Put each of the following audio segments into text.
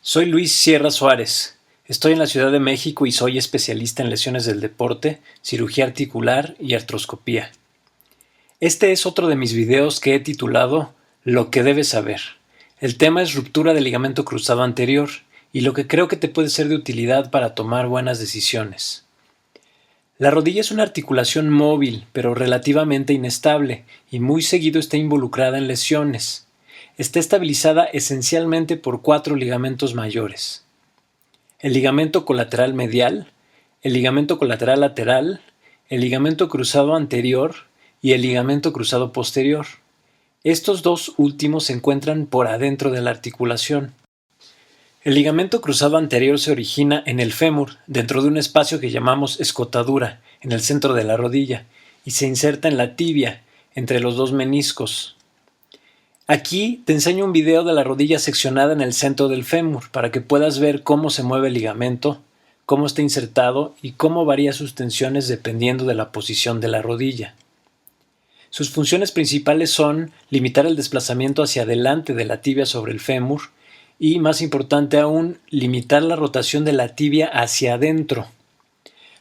Soy Luis Sierra Suárez. Estoy en la Ciudad de México y soy especialista en lesiones del deporte, cirugía articular y artroscopía. Este es otro de mis videos que he titulado Lo que debes saber. El tema es ruptura del ligamento cruzado anterior y lo que creo que te puede ser de utilidad para tomar buenas decisiones. La rodilla es una articulación móvil, pero relativamente inestable y muy seguido está involucrada en lesiones. Está estabilizada esencialmente por 4 ligamentos mayores: el ligamento colateral medial, el ligamento colateral lateral, el ligamento cruzado anterior y el ligamento cruzado posterior. Estos dos últimos se encuentran por adentro de la articulación. El ligamento cruzado anterior se origina en el fémur, dentro de un espacio que llamamos escotadura, en el centro de la rodilla, y se inserta en la tibia, entre los dos meniscos. Aquí te enseño un video de la rodilla seccionada en el centro del fémur para que puedas ver cómo se mueve el ligamento, cómo está insertado y cómo varía sus tensiones dependiendo de la posición de la rodilla. Sus funciones principales son limitar el desplazamiento hacia adelante de la tibia sobre el fémur y, más importante aún, limitar la rotación de la tibia hacia adentro.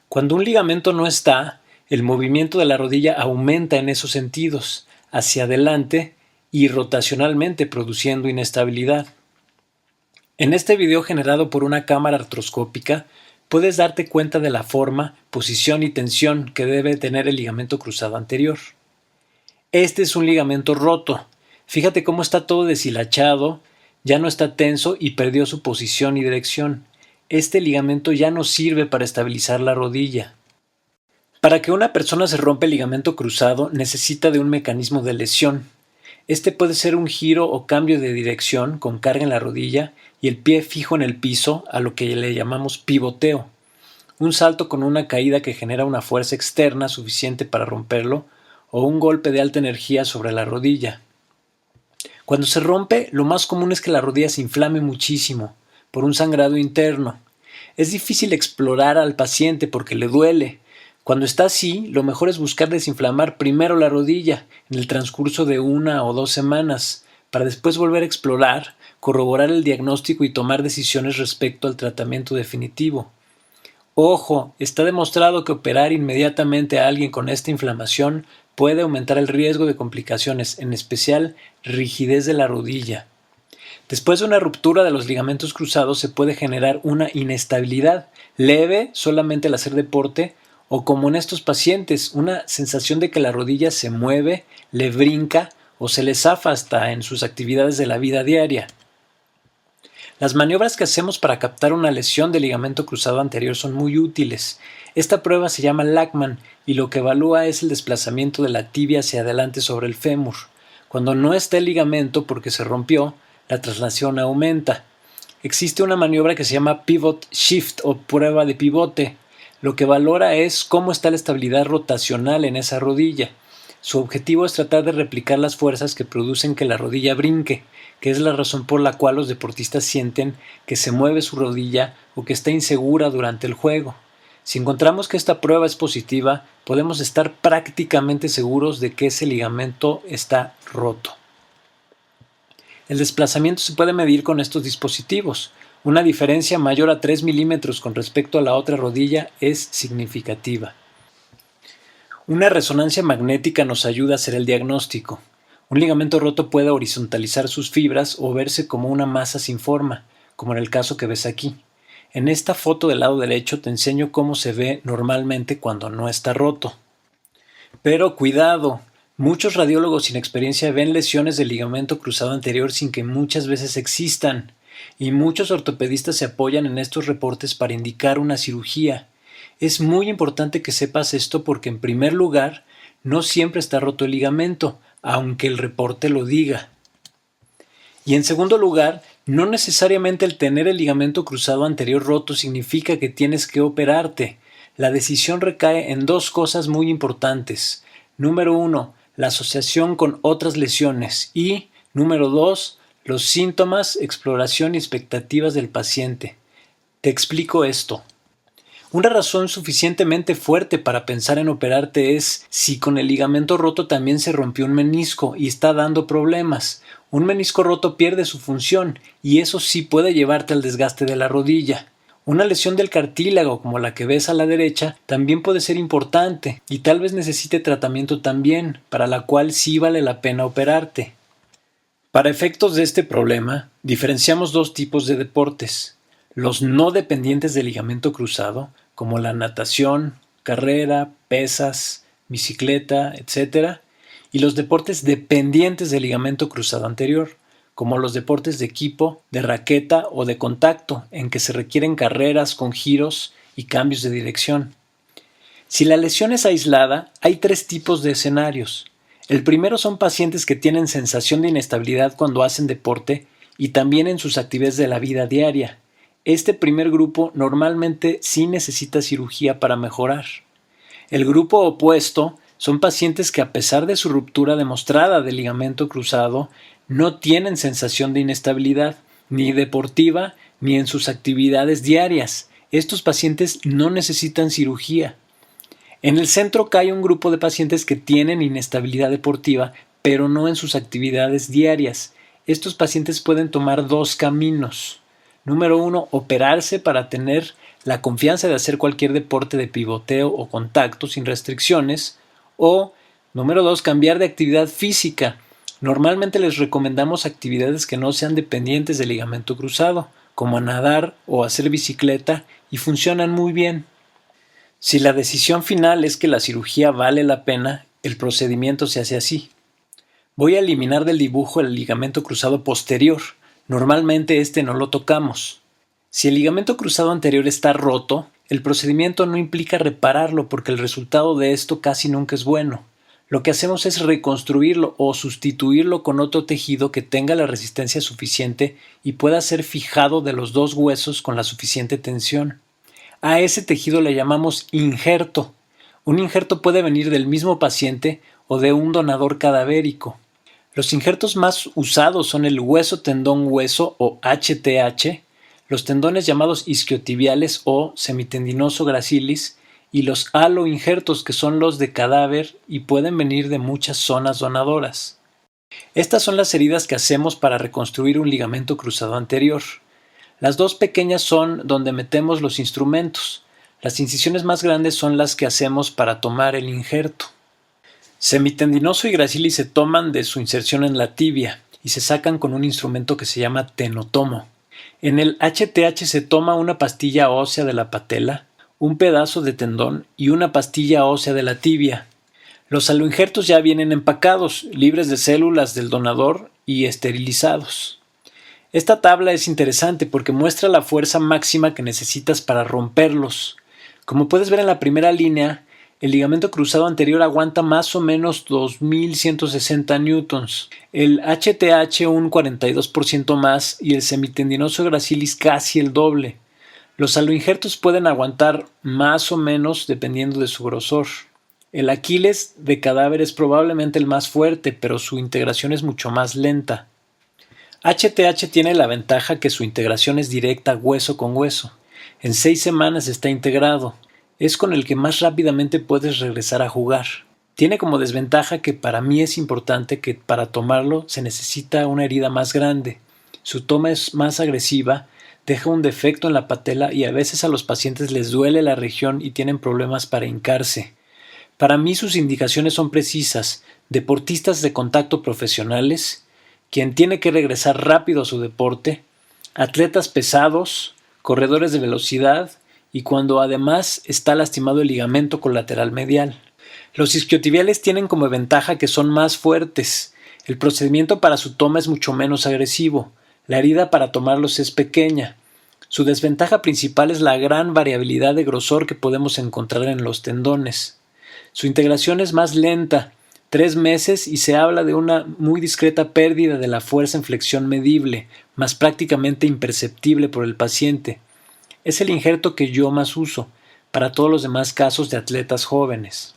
Cuando un ligamento no está, el movimiento de la rodilla aumenta en esos sentidos, hacia adelante y rotacionalmente, produciendo inestabilidad. En este video generado por una cámara artroscópica puedes darte cuenta de la forma, posición y tensión que debe tener el ligamento cruzado anterior. Este es un ligamento roto. Fíjate cómo está todo deshilachado, ya no está tenso y perdió su posición y dirección. Este ligamento ya no sirve para estabilizar la rodilla. Para que una persona se rompa el ligamento cruzado necesita de un mecanismo de lesión. Este puede ser un giro o cambio de dirección con carga en la rodilla y el pie fijo en el piso, a lo que le llamamos pivoteo. Un salto con una caída que genera una fuerza externa suficiente para romperlo, o un golpe de alta energía sobre la rodilla. Cuando se rompe, lo más común es que la rodilla se inflame muchísimo por un sangrado interno. Es difícil explorar al paciente porque le duele. Cuando está así, lo mejor es buscar desinflamar primero la rodilla en el transcurso de 1 o 2 semanas, para después volver a explorar, corroborar el diagnóstico y tomar decisiones respecto al tratamiento definitivo. Ojo, está demostrado que operar inmediatamente a alguien con esta inflamación puede aumentar el riesgo de complicaciones, en especial rigidez de la rodilla. Después de una ruptura de los ligamentos cruzados se puede generar una inestabilidad leve solamente al hacer deporte, o como en estos pacientes, una sensación de que la rodilla se mueve, le brinca o se le zafa hasta en sus actividades de la vida diaria. Las maniobras que hacemos para captar una lesión del ligamento cruzado anterior son muy útiles. Esta prueba se llama Lachman y lo que evalúa es el desplazamiento de la tibia hacia adelante sobre el fémur. Cuando no está el ligamento porque se rompió, la traslación aumenta. Existe una maniobra que se llama Pivot Shift o prueba de pivote. Lo que valora es cómo está la estabilidad rotacional en esa rodilla. Su objetivo es tratar de replicar las fuerzas que producen que la rodilla brinque, que es la razón por la cual los deportistas sienten que se mueve su rodilla o que está insegura durante el juego. Si encontramos que esta prueba es positiva, podemos estar prácticamente seguros de que ese ligamento está roto. El desplazamiento se puede medir con estos dispositivos. Una diferencia mayor a 3 milímetros con respecto a la otra rodilla es significativa. Una resonancia magnética nos ayuda a hacer el diagnóstico. Un ligamento roto puede horizontalizar sus fibras o verse como una masa sin forma, como en el caso que ves aquí. En esta foto del lado derecho te enseño cómo se ve normalmente cuando no está roto. Pero cuidado, muchos radiólogos sin experiencia ven lesiones del ligamento cruzado anterior sin que muchas veces existan. Y muchos ortopedistas se apoyan en estos reportes para indicar una cirugía. Es muy importante que sepas esto porque, en primer lugar, no siempre está roto el ligamento, aunque el reporte lo diga. Y en segundo lugar, no necesariamente el tener el ligamento cruzado anterior roto significa que tienes que operarte. La decisión recae en 2 cosas muy importantes. Número 1, la asociación con otras lesiones y, número 2, los síntomas, exploración y expectativas del paciente. Te explico esto. Una razón suficientemente fuerte para pensar en operarte es si con el ligamento roto también se rompió un menisco y está dando problemas. Un menisco roto pierde su función y eso sí puede llevarte al desgaste de la rodilla. Una lesión del cartílago como la que ves a la derecha también puede ser importante y tal vez necesite tratamiento también, para la cual sí vale la pena operarte. Para efectos de este problema, diferenciamos dos tipos de deportes: los no dependientes del ligamento cruzado, como la natación, carrera, pesas, bicicleta, etc., y los deportes dependientes del ligamento cruzado anterior, como los deportes de equipo, de raqueta o de contacto, en que se requieren carreras con giros y cambios de dirección. Si la lesión es aislada, hay tres tipos de escenarios. El primero son pacientes que tienen sensación de inestabilidad cuando hacen deporte y también en sus actividades de la vida diaria. Este primer grupo normalmente sí necesita cirugía para mejorar. El grupo opuesto son pacientes que, a pesar de su ruptura demostrada del ligamento cruzado, no tienen sensación de inestabilidad, ni deportiva ni en sus actividades diarias. Estos pacientes no necesitan cirugía. En el centro cae un grupo de pacientes que tienen inestabilidad deportiva, pero no en sus actividades diarias. Estos pacientes pueden tomar dos caminos. Número 1, operarse para tener la confianza de hacer cualquier deporte de pivoteo o contacto sin restricciones. O, número 2, cambiar de actividad física. Normalmente les recomendamos actividades que no sean dependientes del ligamento cruzado, como nadar o hacer bicicleta, y funcionan muy bien. Si la decisión final es que la cirugía vale la pena, el procedimiento se hace así. Voy a eliminar del dibujo el ligamento cruzado posterior. Normalmente este no lo tocamos. Si el ligamento cruzado anterior está roto, el procedimiento no implica repararlo porque el resultado de esto casi nunca es bueno. Lo que hacemos es reconstruirlo o sustituirlo con otro tejido que tenga la resistencia suficiente y pueda ser fijado de los dos huesos con la suficiente tensión. A ese tejido le llamamos injerto. Un injerto puede venir del mismo paciente o de un donador cadavérico. Los injertos más usados son el hueso tendón hueso o HTH, los tendones llamados isquiotibiales o semitendinoso gracilis y los aloinjertos, que son los de cadáver y pueden venir de muchas zonas donadoras. Estas son las heridas que hacemos para reconstruir un ligamento cruzado anterior. Las dos pequeñas son donde metemos los instrumentos. Las incisiones más grandes son las que hacemos para tomar el injerto. Semitendinoso y gracilis se toman de su inserción en la tibia y se sacan con un instrumento que se llama tenotomo. En el HTH se toma una pastilla ósea de la patela, un pedazo de tendón y una pastilla ósea de la tibia. Los aloinjertos ya vienen empacados, libres de células del donador y esterilizados. Esta tabla es interesante porque muestra la fuerza máxima que necesitas para romperlos. Como puedes ver en la primera línea, el ligamento cruzado anterior aguanta más o menos 2160 newtons, el HTH un 42% más y el semitendinoso gracilis casi el doble. Los aloinjertos pueden aguantar más o menos dependiendo de su grosor. El Aquiles de cadáver es probablemente el más fuerte, pero su integración es mucho más lenta. HTH tiene la ventaja que su integración es directa hueso con hueso. En 6 semanas está integrado. Es con el que más rápidamente puedes regresar a jugar. Tiene como desventaja que para mí es importante que para tomarlo se necesita una herida más grande. Su toma es más agresiva, deja un defecto en la patela y a veces a los pacientes les duele la región y tienen problemas para hincarse. Para mí sus indicaciones son precisas: deportistas de contacto profesionales, quien tiene que regresar rápido a su deporte, atletas pesados, corredores de velocidad y cuando además está lastimado el ligamento colateral medial. Los isquiotibiales tienen como ventaja que son más fuertes. El procedimiento para su toma es mucho menos agresivo. La herida para tomarlos es pequeña. Su desventaja principal es la gran variabilidad de grosor que podemos encontrar en los tendones. Su integración es más lenta, 3 meses, y se habla de una muy discreta pérdida de la fuerza en flexión medible, más prácticamente imperceptible por el paciente. Es el injerto que yo más uso para todos los demás casos de atletas jóvenes.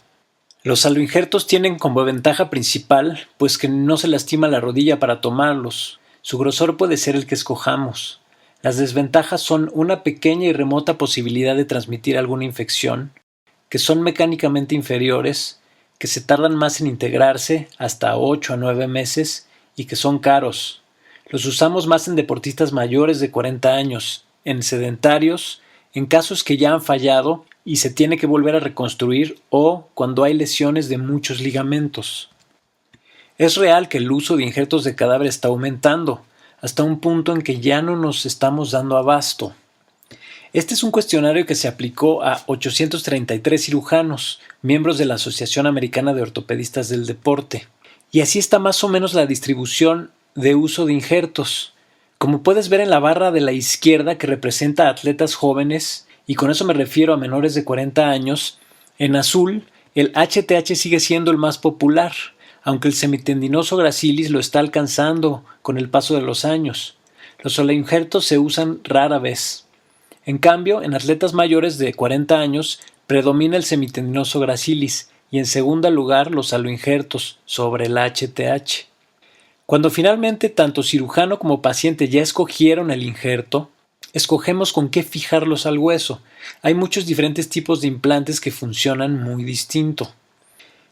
Los aloinjertos tienen como ventaja principal pues que no se lastima la rodilla para tomarlos. Su grosor puede ser el que escojamos. Las desventajas son una pequeña y remota posibilidad de transmitir alguna infección, que son mecánicamente inferiores, que se tardan más en integrarse, hasta 8 a 9 meses, y que son caros. Los usamos más en deportistas mayores de 40 años, en sedentarios, en casos que ya han fallado y se tiene que volver a reconstruir o cuando hay lesiones de muchos ligamentos. Es real que el uso de injertos de cadáver está aumentando, hasta un punto en que ya no nos estamos dando abasto. Este es un cuestionario que se aplicó a 833 cirujanos, miembros de la Asociación Americana de Ortopedistas del Deporte. Y así está más o menos la distribución de uso de injertos. Como puedes ver en la barra de la izquierda que representa a atletas jóvenes, y con eso me refiero a menores de 40 años, en azul el HTH sigue siendo el más popular, aunque el semitendinoso gracilis lo está alcanzando con el paso de los años. Los soloinjertos se usan rara vez. En cambio, en atletas mayores de 40 años predomina el semitendinoso gracilis y en segundo lugar los aloinjertos sobre el HTH. Cuando finalmente tanto cirujano como paciente ya escogieron el injerto, escogemos con qué fijarlos al hueso. Hay muchos diferentes tipos de implantes que funcionan muy distinto.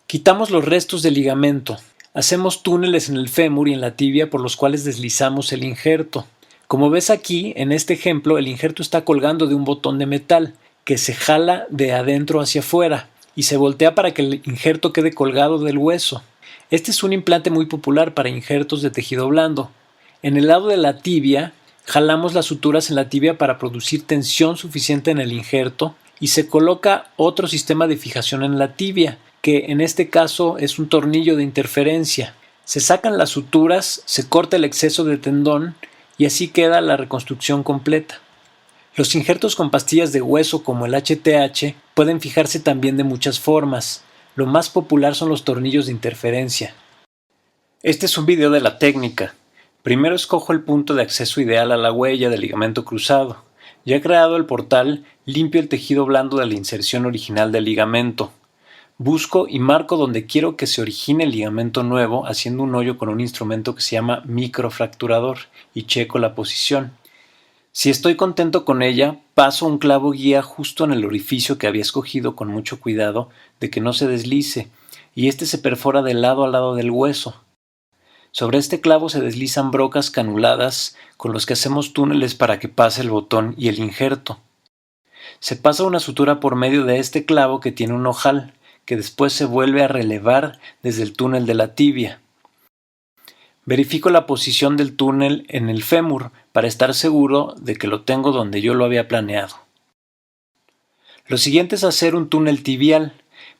Quitamos los restos del ligamento. Hacemos túneles en el fémur y en la tibia por los cuales deslizamos el injerto. Como ves aquí, en este ejemplo, el injerto está colgando de un botón de metal que se jala de adentro hacia afuera y se voltea para que el injerto quede colgado del hueso. Este es un implante muy popular para injertos de tejido blando. En el lado de la tibia, jalamos las suturas en la tibia para producir tensión suficiente en el injerto y se coloca otro sistema de fijación en la tibia, que en este caso es un tornillo de interferencia. Se sacan las suturas, se corta el exceso de tendón y así queda la reconstrucción completa. Los injertos con pastillas de hueso como el HTH pueden fijarse también de muchas formas. Lo más popular son los tornillos de interferencia. Este es un video de la técnica. Primero escojo el punto de acceso ideal a la huella del ligamento cruzado. Ya creado el portal, limpio el tejido blando de la inserción original del ligamento. Busco y marco donde quiero que se origine el ligamento nuevo haciendo un hoyo con un instrumento que se llama microfracturador y checo la posición. Si estoy contento con ella, paso un clavo guía justo en el orificio que había escogido con mucho cuidado de que no se deslice y este se perfora de lado a lado del hueso. Sobre este clavo se deslizan brocas canuladas con los que hacemos túneles para que pase el botón y el injerto. Se pasa una sutura por medio de este clavo que tiene un ojal, que después se vuelve a relevar desde el túnel de la tibia. Verifico la posición del túnel en el fémur para estar seguro de que lo tengo donde yo lo había planeado. Lo siguiente es hacer un túnel tibial.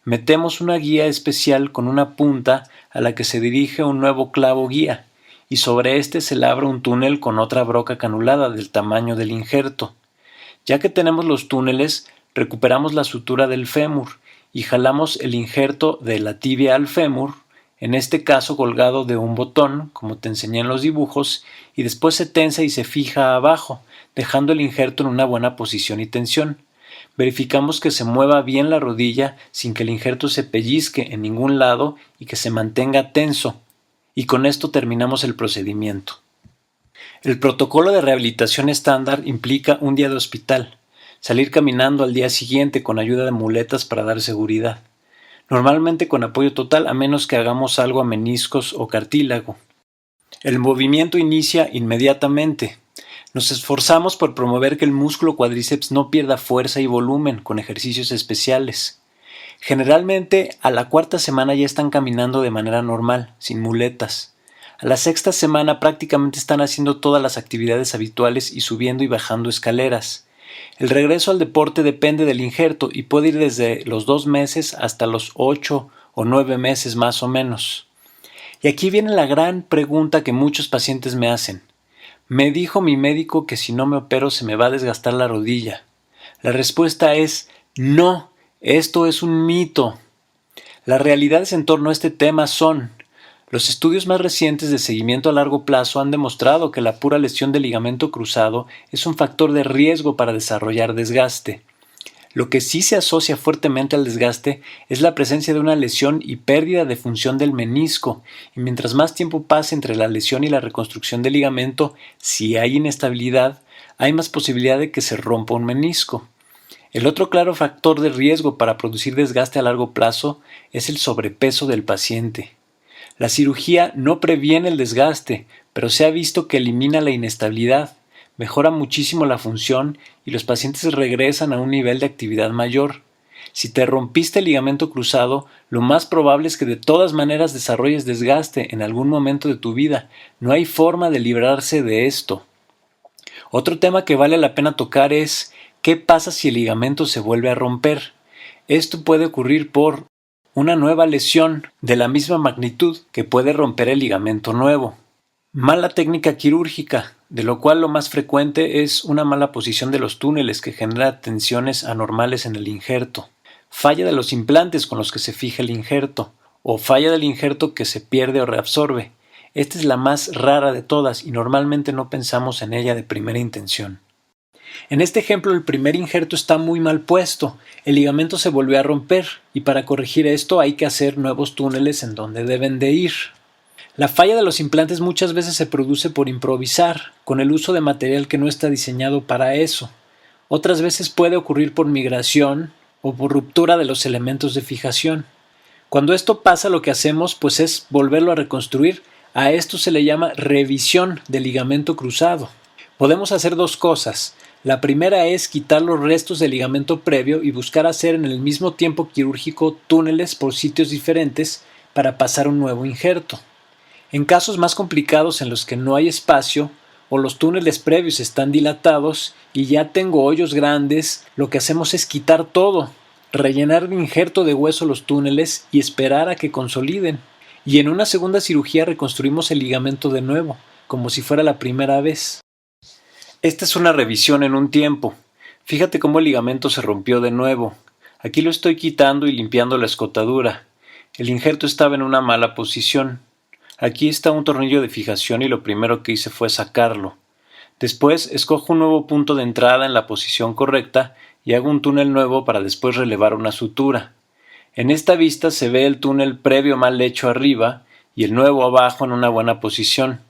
Metemos una guía especial con una punta a la que se dirige un nuevo clavo guía y sobre este se labra un túnel con otra broca canulada del tamaño del injerto. Ya que tenemos los túneles, recuperamos la sutura del fémur y jalamos el injerto de la tibia al fémur, en este caso colgado de un botón, como te enseñé en los dibujos, y después se tensa y se fija abajo, dejando el injerto en una buena posición y tensión. Verificamos que se mueva bien la rodilla sin que el injerto se pellizque en ningún lado y que se mantenga tenso, y con esto terminamos el procedimiento. El protocolo de rehabilitación estándar implica un día de hospital, salir caminando al día siguiente con ayuda de muletas para dar seguridad, normalmente con apoyo total a menos que hagamos algo a meniscos o cartílago. El movimiento inicia inmediatamente. Nos esforzamos por promover que el músculo cuádriceps no pierda fuerza y volumen con ejercicios especiales. Generalmente a la cuarta semana ya están caminando de manera normal, sin muletas. A la sexta semana prácticamente están haciendo todas las actividades habituales y subiendo y bajando escaleras. El regreso al deporte depende del injerto y puede ir desde los 2 meses hasta los 8 o 9 meses más o menos. Y aquí viene la gran pregunta que muchos pacientes me hacen. Me dijo mi médico que si no me opero se me va a desgastar la rodilla. La respuesta es no, esto es un mito. Las realidades en torno a este tema son: los estudios más recientes de seguimiento a largo plazo han demostrado que la pura lesión del ligamento cruzado es un factor de riesgo para desarrollar desgaste. Lo que sí se asocia fuertemente al desgaste es la presencia de una lesión y pérdida de función del menisco, y mientras más tiempo pase entre la lesión y la reconstrucción del ligamento, si hay inestabilidad, hay más posibilidad de que se rompa un menisco. El otro claro factor de riesgo para producir desgaste a largo plazo es el sobrepeso del paciente. La cirugía no previene el desgaste, pero se ha visto que elimina la inestabilidad, mejora muchísimo la función y los pacientes regresan a un nivel de actividad mayor. Si te rompiste el ligamento cruzado, lo más probable es que de todas maneras desarrolles desgaste en algún momento de tu vida. No hay forma de librarse de esto. Otro tema que vale la pena tocar es ¿qué pasa si el ligamento se vuelve a romper? Esto puede ocurrir por una nueva lesión de la misma magnitud que puede romper el ligamento nuevo. Mala técnica quirúrgica, de lo cual lo más frecuente es una mala posición de los túneles que genera tensiones anormales en el injerto. Falla de los implantes con los que se fija el injerto, o falla del injerto que se pierde o reabsorbe. Esta es la más rara de todas y normalmente no pensamos en ella de primera intención. En este ejemplo el primer injerto está muy mal puesto, el ligamento se volvió a romper y para corregir esto hay que hacer nuevos túneles en donde deben de ir. La falla de los implantes muchas veces se produce por improvisar, con el uso de material que no está diseñado para eso. Otras veces puede ocurrir por migración o por ruptura de los elementos de fijación. Cuando esto pasa lo que hacemos pues es volverlo a reconstruir. A esto se le llama revisión del ligamento cruzado. Podemos hacer dos cosas. La primera es quitar los restos del ligamento previo y buscar hacer en el mismo tiempo quirúrgico túneles por sitios diferentes para pasar un nuevo injerto. En casos más complicados en los que no hay espacio o los túneles previos están dilatados y ya tengo hoyos grandes, lo que hacemos es quitar todo, rellenar de injerto de hueso los túneles y esperar a que consoliden. Y en una segunda cirugía reconstruimos el ligamento de nuevo, como si fuera la primera vez. Esta es una revisión en un tiempo. Fíjate cómo el ligamento se rompió de nuevo. Aquí lo estoy quitando y limpiando la escotadura. El injerto estaba en una mala posición. Aquí está un tornillo de fijación y lo primero que hice fue sacarlo. Después escojo un nuevo punto de entrada en la posición correcta y hago un túnel nuevo para después relevar una sutura. En esta vista se ve el túnel previo mal hecho arriba y el nuevo abajo en una buena posición.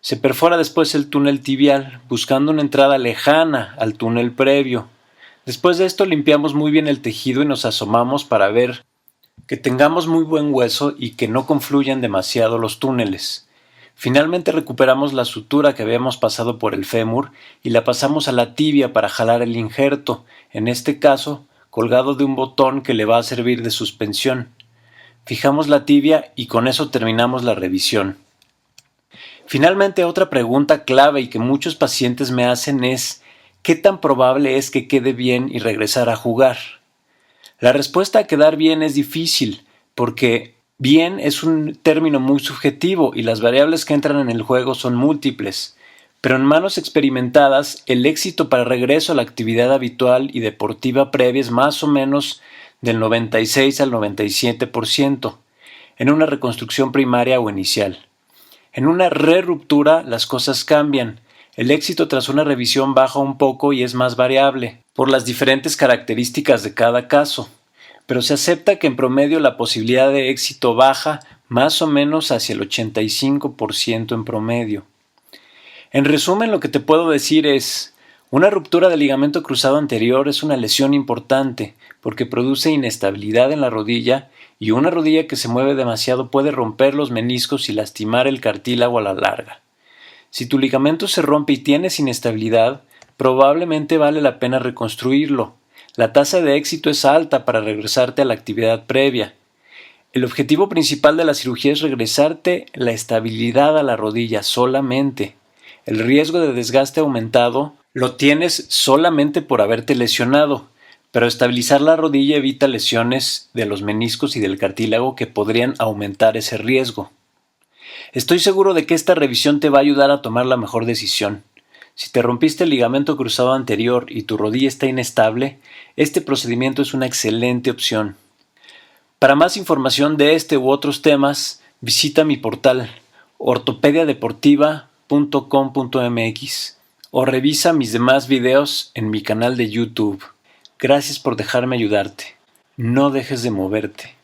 Se perfora después el túnel tibial, buscando una entrada lejana al túnel previo. Después de esto limpiamos muy bien el tejido y nos asomamos para ver que tengamos muy buen hueso y que no confluyan demasiado los túneles. Finalmente recuperamos la sutura que habíamos pasado por el fémur y la pasamos a la tibia para jalar el injerto, en este caso colgado de un botón que le va a servir de suspensión. Fijamos la tibia y con eso terminamos la revisión. Finalmente, otra pregunta clave y que muchos pacientes me hacen es ¿qué tan probable es que quede bien y regresar a jugar? La respuesta a quedar bien es difícil, porque bien es un término muy subjetivo y las variables que entran en el juego son múltiples, pero en manos experimentadas el éxito para regreso a la actividad habitual y deportiva previa es más o menos del 96 al 97% en una reconstrucción primaria o inicial. En una reruptura las cosas cambian. El éxito tras una revisión baja un poco y es más variable, por las diferentes características de cada caso, pero se acepta que en promedio la posibilidad de éxito baja más o menos hacia el 85% en promedio. En resumen, lo que te puedo decir es, una ruptura del ligamento cruzado anterior es una lesión importante porque produce inestabilidad en la rodilla y una rodilla que se mueve demasiado puede romper los meniscos y lastimar el cartílago a la larga. Si tu ligamento se rompe y tienes inestabilidad, probablemente vale la pena reconstruirlo. La tasa de éxito es alta para regresarte a la actividad previa. El objetivo principal de la cirugía es regresarte la estabilidad a la rodilla solamente. El riesgo de desgaste aumentado lo tienes solamente por haberte lesionado, pero estabilizar la rodilla evita lesiones de los meniscos y del cartílago que podrían aumentar ese riesgo. Estoy seguro de que esta revisión te va a ayudar a tomar la mejor decisión. Si te rompiste el ligamento cruzado anterior y tu rodilla está inestable, este procedimiento es una excelente opción. Para más información de este u otros temas, visita mi portal ortopediadeportiva.com.mx o revisa mis demás videos en mi canal de YouTube. Gracias por dejarme ayudarte. No dejes de moverte.